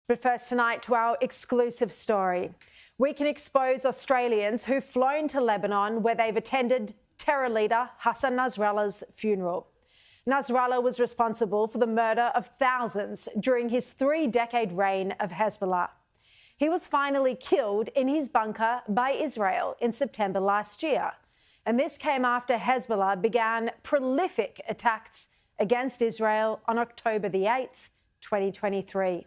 But first tonight to our exclusive story. We can expose Australians who've flown to Lebanon where they've attended terror leader Hassan Nasrallah's funeral. Nasrallah was responsible for the murder of thousands during his 3-decade reign of Hezbollah. He was finally killed in his bunker by Israel in September last year. And this came after Hezbollah began prolific attacks against Israel on October the 8th, 2023.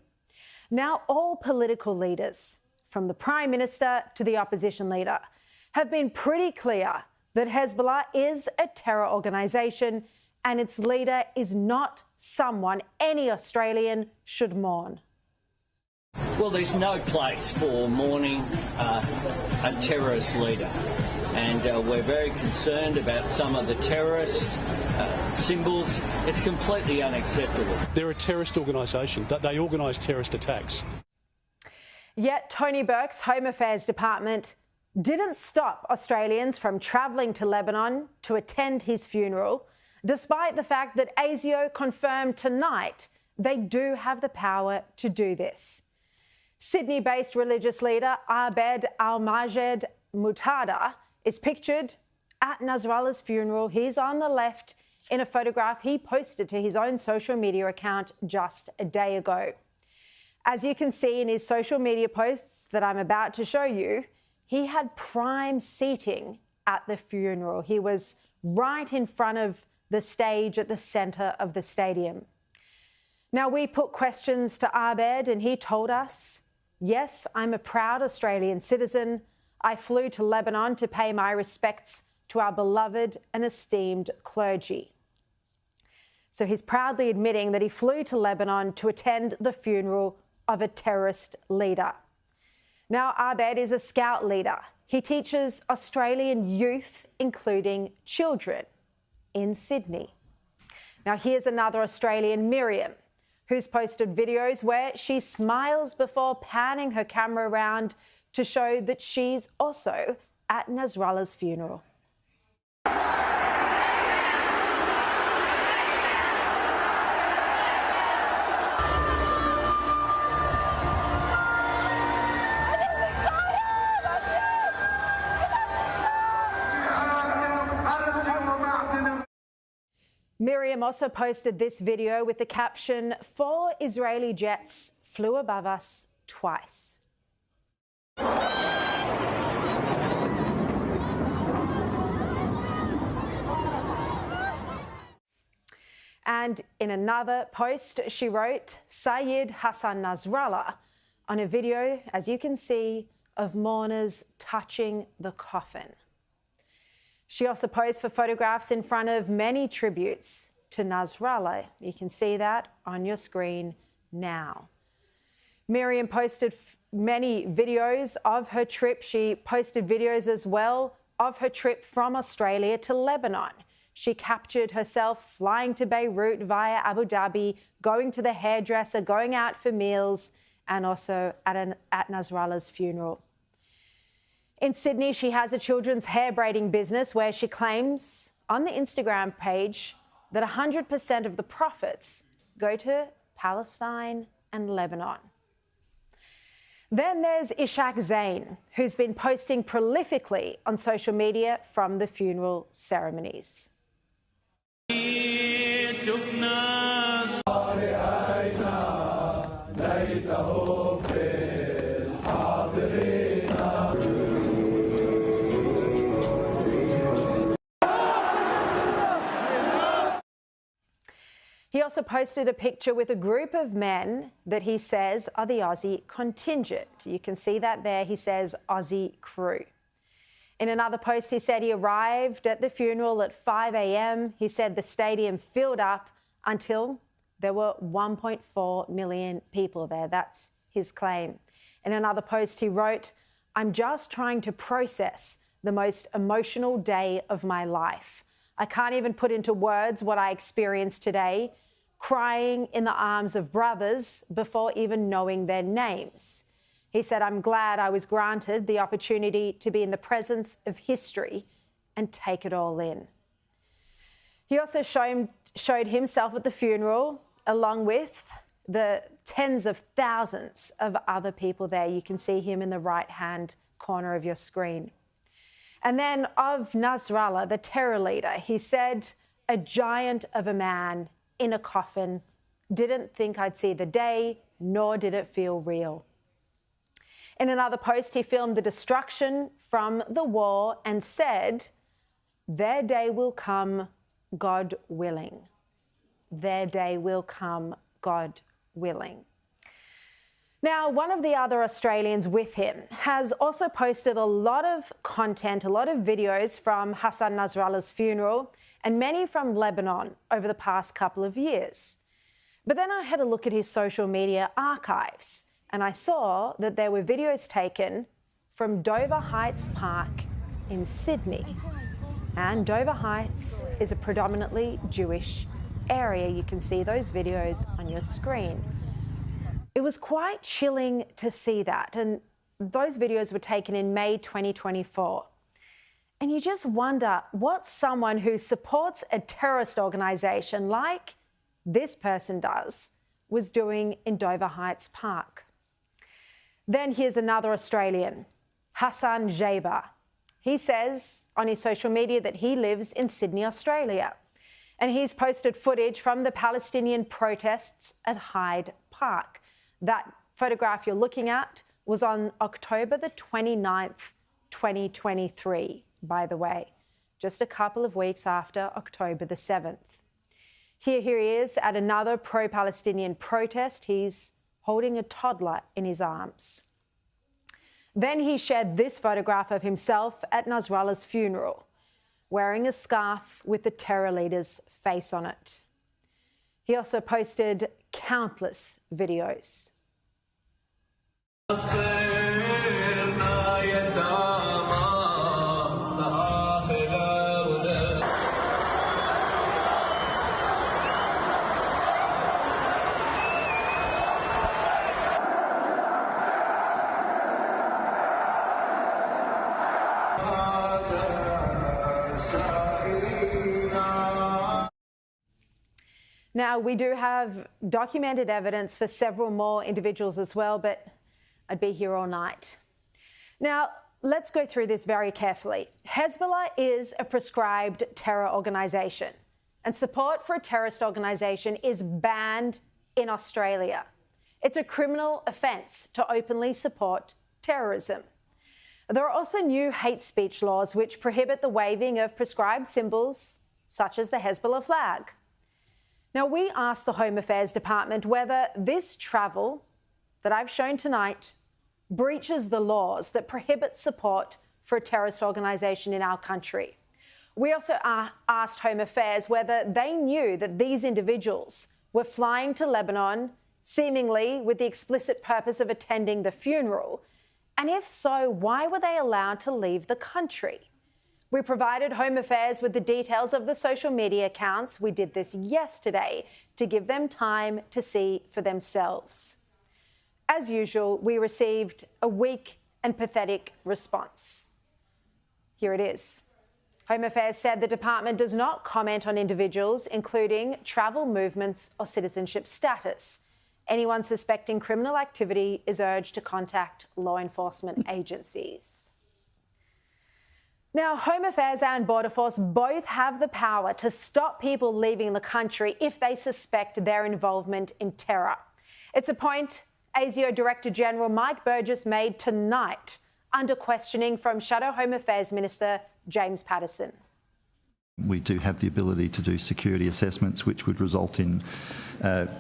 Now, all political leaders, from the Prime Minister to the opposition leader, have been pretty clear that Hezbollah is a terror organisation and its leader is not someone any Australian should mourn. Well, there's no place for mourning a terrorist leader. And we're very concerned about some of the terrorist symbols. It's completely unacceptable. They're a terrorist organisation. They organise terrorist attacks. Yet Tony Burke's Home Affairs Department didn't stop Australians from travelling to Lebanon to attend his funeral, despite the fact that ASIO confirmed tonight they do have the power to do this. Sydney-based religious leader Abed Al-Majed Mutada is pictured at Nasrallah's funeral. He's on the left in a photograph he posted to his own social media account just a day ago. As you can see in his social media posts that I'm about to show you, he had prime seating at the funeral. He was right in front of the stage at the centre of the stadium. Now, we put questions to Abed and he told us, "Yes, I'm a proud Australian citizen. I flew to Lebanon to pay my respects to our beloved and esteemed clergy." So he's proudly admitting that he flew to Lebanon to attend the funeral of a terrorist leader. Now, Abed is a scout leader. He teaches Australian youth, including children, in Sydney. Now, here's another Australian, Miriam, who's posted videos where she smiles before panning her camera around to show that she's also at Nasrallah's funeral. Miriam also posted this video with the caption, "4 Israeli jets flew above us twice." And in another post, she wrote, "Sayyid Hassan Nasrallah," on a video, as you can see, of mourners touching the coffin. She also posed for photographs in front of many tributes to Nasrallah. You can see that on your screen now. Miriam posted many videos of her trip. She posted videos as well of her trip from Australia to Lebanon. She captured herself flying to Beirut via Abu Dhabi, going to the hairdresser, going out for meals, and also at Nasrallah's funeral. In Sydney, she has a children's hair braiding business where she claims on the Instagram page that 100% of the profits go to Palestine and Lebanon. Then there's Ishaq Zain, who's been posting prolifically on social media from the funeral ceremonies. He also posted a picture with a group of men that he says are the Aussie contingent. You can see that there. He says Aussie crew. In another post, he said he arrived at the funeral at 5 a.m. He said the stadium filled up until there were 1.4 million people there. That's his claim. In another post, he wrote, "I'm just trying to process the most emotional day of my life. I can't even put into words what I experienced today, crying in the arms of brothers before even knowing their names." He said, "I'm glad I was granted the opportunity to be in the presence of history and take it all in." He also showed himself at the funeral along with the tens of thousands of other people there. You can see him in the right-hand corner of your screen. And then of Nasrallah, the terror leader, he said, "A giant of a man in a coffin. Didn't think I'd see the day, nor did it feel real." In another post, he filmed the destruction from the war and said, "Their day will come, God willing." Their day will come, God willing. Now, one of the other Australians with him has also posted a lot of content, a lot of videos from Hassan Nasrallah's funeral and many from Lebanon over the past couple of years. But then I had a look at his social media archives and I saw that there were videos taken from Dover Heights Park in Sydney. And Dover Heights is a predominantly Jewish area. You can see those videos on your screen. It was quite chilling to see that, and those videos were taken in May 2024. And you just wonder what someone who supports a terrorist organisation like this person does was doing in Dover Heights Park. Then here's another Australian, Hassan Nasrallah. He says on his social media that he lives in Sydney, Australia. And he's posted footage from the Palestinian protests at Hyde Park. That photograph you're looking at was on October the 29th, 2023, by the way, just a couple of weeks after October the 7th. Here he is at another pro-Palestinian protest. He's holding a toddler in his arms. Then he shared this photograph of himself at Nasrallah's funeral, wearing a scarf with the terror leader's face on it. He also posted countless videos. Now, we do have documented evidence for several more individuals as well, but I'd be here all night. Now, let's go through this very carefully. Hezbollah is a proscribed terror organisation, and support for a terrorist organisation is banned in Australia. It's a criminal offence to openly support terrorism. There are also new hate speech laws which prohibit the waving of prescribed symbols, such as the Hezbollah flag. Now, we asked the Home Affairs Department whether this travel that I've shown tonight breaches the laws that prohibit support for a terrorist organisation in our country. We also asked Home Affairs whether they knew that these individuals were flying to Lebanon, seemingly with the explicit purpose of attending the funeral, and if so, why were they allowed to leave the country? We provided Home Affairs with the details of the social media accounts. We did this yesterday to give them time to see for themselves. As usual, we received a weak and pathetic response. Here it is. Home Affairs said the department does not comment on individuals, including travel movements or citizenship status. Anyone suspecting criminal activity is urged to contact law enforcement agencies. Now, Home Affairs and Border Force both have the power to stop people leaving the country if they suspect their involvement in terror. It's a point ASIO Director General Mike Burgess made tonight under questioning from Shadow Home Affairs Minister James Paterson. We do have the ability to do security assessments which would result in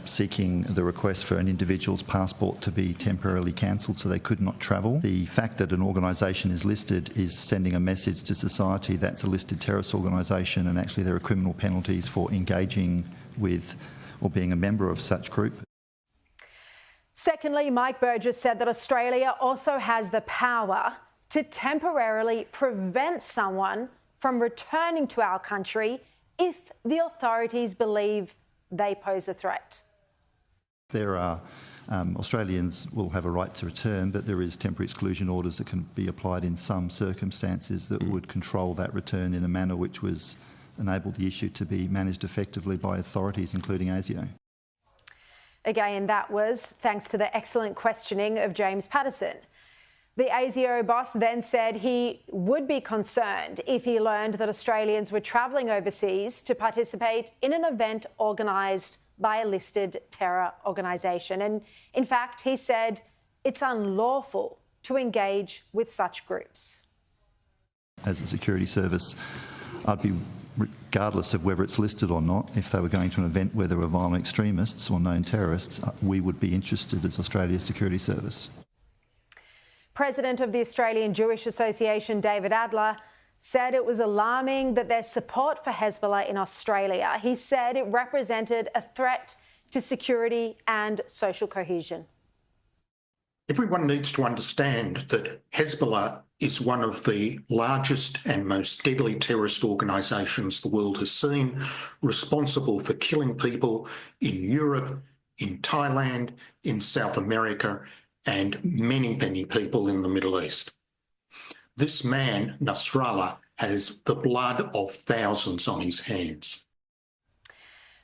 seeking the request for an individual's passport to be temporarily cancelled so they could not travel. The fact that an organisation is listed is sending a message to society that's a listed terrorist organisation, and actually there are criminal penalties for engaging with or being a member of such group. Secondly, Mike Burgess said that Australia also has the power to temporarily prevent someone from returning to our country if the authorities believe they pose a threat. There are Australians will have a right to return, but there is temporary exclusion orders that can be applied in some circumstances that would control that return in a manner which was enabled the issue to be managed effectively by authorities, including ASIO. Again, that was thanks to the excellent questioning of James Patterson. The ASIO boss then said he would be concerned if he learned that Australians were travelling overseas to participate in an event organised by a listed terror organisation. And in fact, he said it's unlawful to engage with such groups. As a security service, I'd be, regardless of whether it's listed or not, if they were going to an event where there were violent extremists or known terrorists, we would be interested as Australia's security service. President of the Australian Jewish Association, David Adler, said it was alarming that there's support for Hezbollah in Australia. He said it represented a threat to security and social cohesion. Everyone needs to understand that Hezbollah is one of the largest and most deadly terrorist organisations the world has seen, responsible for killing people in Europe, in Thailand, in South America, and many, many people in the Middle East. This man, Nasrallah, has the blood of thousands on his hands.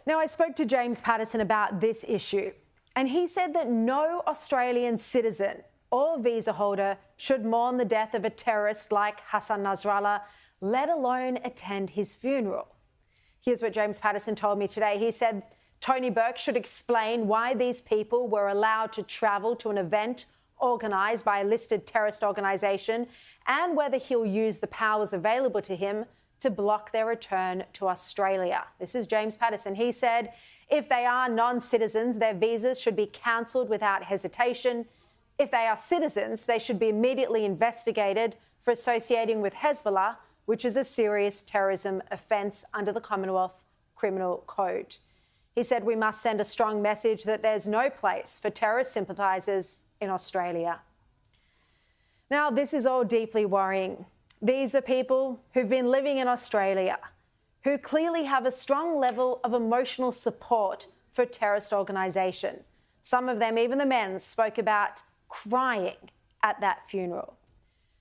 Now, I spoke to James Patterson about this issue, and he said that no Australian citizen or visa holder should mourn the death of a terrorist like Hassan Nasrallah, let alone attend his funeral. Here's what James Patterson told me today. He said Tony Burke should explain why these people were allowed to travel to an event organised by a listed terrorist organisation and whether he'll use the powers available to him to block their return to Australia. This is James Patterson. He said if they are non-citizens, their visas should be cancelled without hesitation. If they are citizens, they should be immediately investigated for associating with Hezbollah, which is a serious terrorism offence under the Commonwealth Criminal Code. He said we must send a strong message that there's no place for terrorist sympathisers in Australia. Now, this is all deeply worrying. These are people who've been living in Australia, who clearly have a strong level of emotional support for a terrorist organisation. Some of them, even the men, spoke about crying at that funeral.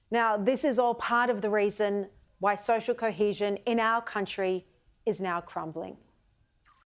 Now, this is all part of the reason why social cohesion in our country is now crumbling.